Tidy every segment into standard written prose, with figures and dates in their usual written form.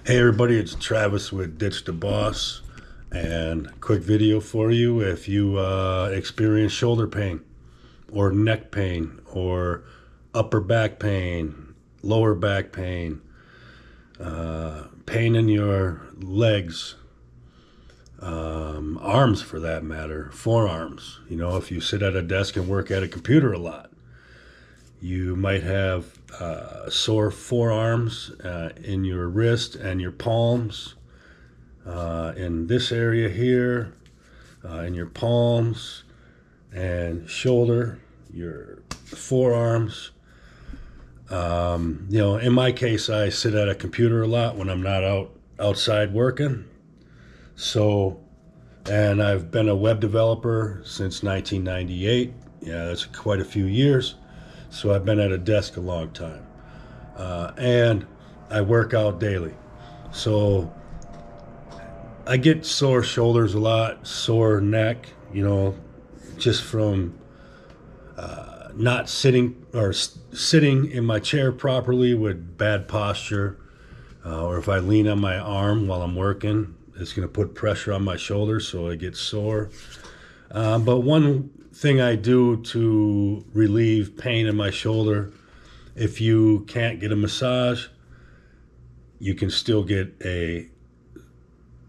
Hey everybody, it's Travis with DitchDaBoss, and quick video for you if you experience shoulder pain or neck pain or upper back pain, lower back pain, pain in your legs, arms for that matter, forearms. You know, if you sit at a desk and work at a computer a lot, you might have sore forearms in your wrist and your palms, in this area here, in your palms and shoulder, your forearms. You know, in my case, I sit at a computer a lot when I'm not outside working. So, and I've been a web developer since 1998. Yeah, that's quite a few years. So I've been at a desk a long time, and I work out daily. So I get sore shoulders a lot, sore neck, you know, just from not sitting or sitting in my chair properly with bad posture, or if I lean on my arm while I'm working, it's going to put pressure on my shoulder, so I get sore. But one thing I do to relieve pain in my shoulder, if you can't get a massage, you can still get a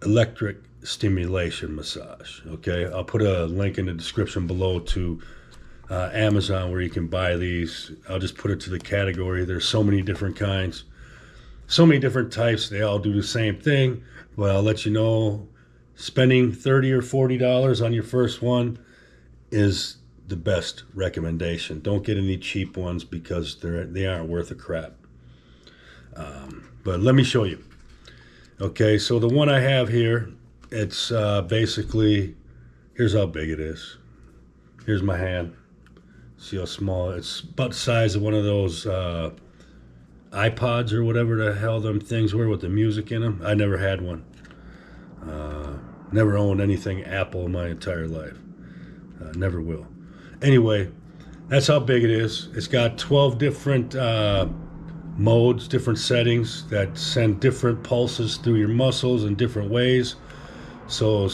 electric stimulation massage. Okay, I'll put a link in the description below to Amazon where you can buy these. I'll just put it to the category. There's so many different kinds, so many different types. They all do the same thing. But I'll let you know, spending $30 or $40 on your first one is the best recommendation. Don't get any cheap ones because they aren't worth a crap. But let me show you. Okay, so the one I have here, it's basically, here's how big it is. Here's my hand. See how small? It's about the size of one of those iPods or whatever the hell them things were with the music in them. I never had one. Never owned anything Apple in my entire life. Never will. Anyway, that's how big it is. It's got 12 different modes, different settings that send different pulses through your muscles in different ways. So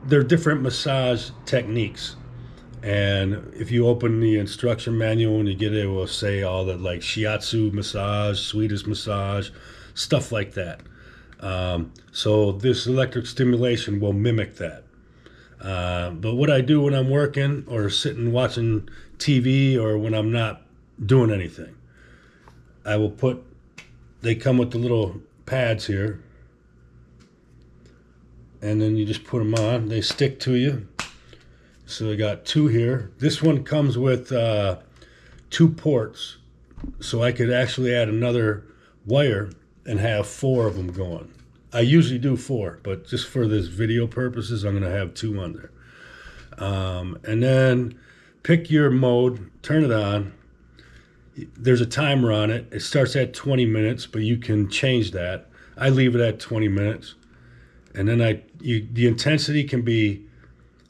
they're different massage techniques. And if you open the instruction manual and you get it, it will say all that, like shiatsu massage, Swedish massage, stuff like that. So this electric stimulation will mimic that. But what I do when I'm working or sitting watching TV or when I'm not doing anything, I will they come with the little pads here, and then you just put them on. They stick to you. So I got two here. This one comes with 2 ports, so I could actually add another wire and have 4 of them going. I usually do 4, but just for this video purposes, I'm going to have 2 on there. And then pick your mode, turn it on. There's a timer on it. It starts at 20 minutes, but you can change that. I leave it at 20 minutes. And then the intensity can be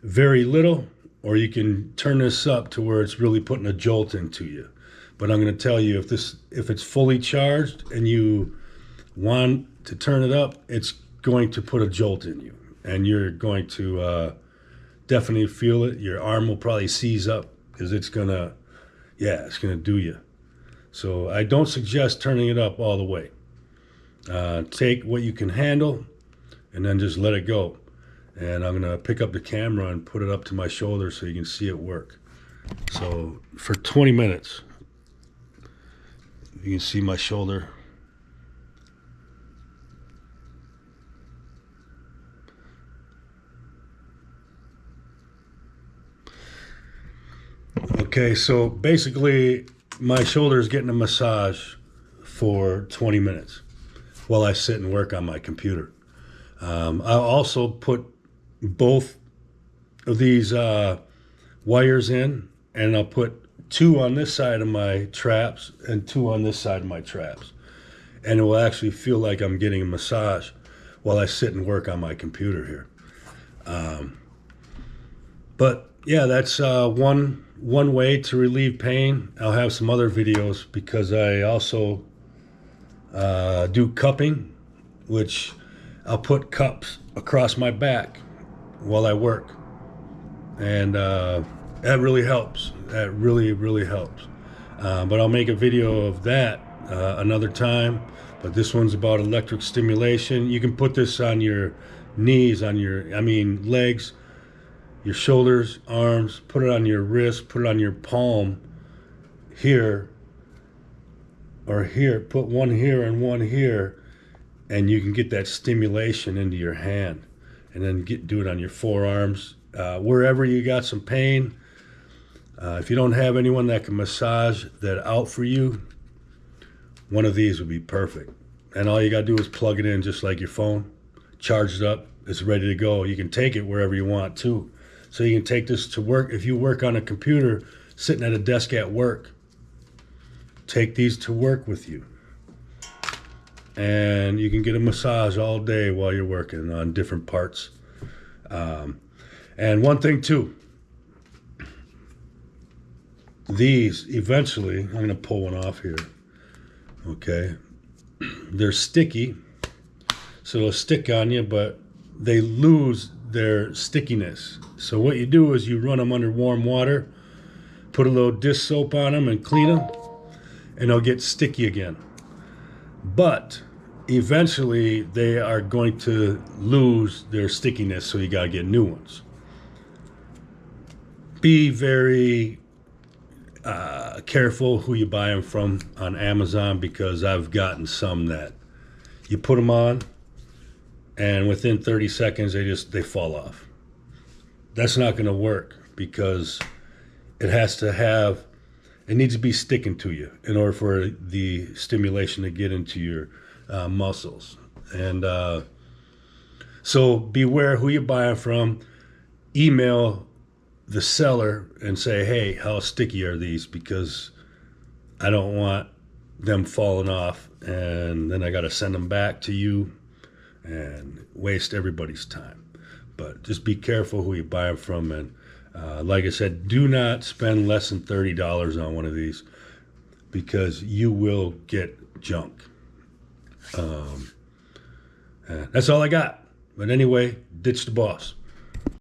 very little, or you can turn this up to where it's really putting a jolt into you. But I'm going to tell you, if it's fully charged and you want to turn it up, it's going to put a jolt in you, and you're going to definitely feel it. Your arm will probably seize up because it's gonna do you. So I don't suggest turning it up all the way. Take what you can handle and then just let it go. And I'm gonna pick up the camera and put it up to my shoulder so you can see it work. So for 20 minutes, you can see my shoulder. Okay, so basically my shoulder is getting a massage for 20 minutes while I sit and work on my computer. I'll also put both of these wires in, and I'll put 2 on this side of my traps and 2 on this side of my traps. And it will actually feel like I'm getting a massage while I sit and work on my computer here. But yeah, that's one way to relieve pain. I'll have some other videos because I also do cupping which I'll put cups across my back while I work. And that really helps. That really helps. But I'll make a video of that another time. But this one's about electric stimulation. You can put this on your knees, legs, your shoulders, arms, put it on your wrist, put it on your palm here or here. Put one here and one here, and you can get that stimulation into your hand. And then do it on your forearms, wherever you got some pain. If you don't have anyone that can massage that out for you, one of these would be perfect. And all you got to do is plug it in just like your phone, charged up, it's ready to go. You can take it wherever you want too. So you can take this to work. If you work on a computer, sitting at a desk at work, take these to work with you. And you can get a massage all day while you're working on different parts. And one thing too, these eventually, I'm going to pull one off here. Okay. They're sticky, so they'll stick on you, but they lose their stickiness. So what you do is you run them under warm water, put a little dish soap on them and clean them, and they'll get sticky again. But eventually they are going to lose their stickiness, so you got to get new ones. Be very careful who you buy them from on Amazon, because I've gotten some that you put them on and within 30 seconds they fall off. That's not going to work, because it needs to be sticking to you in order for the stimulation to get into your muscles. And so beware who you buy them from. Email the seller and say, hey, how sticky are these? Because I don't want them falling off, and then I got to send them back to you and waste everybody's time. But just be careful who you buy them from. And like I said, do not spend less than $30 on one of these, because you will get junk. That's all I got. But anyway, ditch the boss.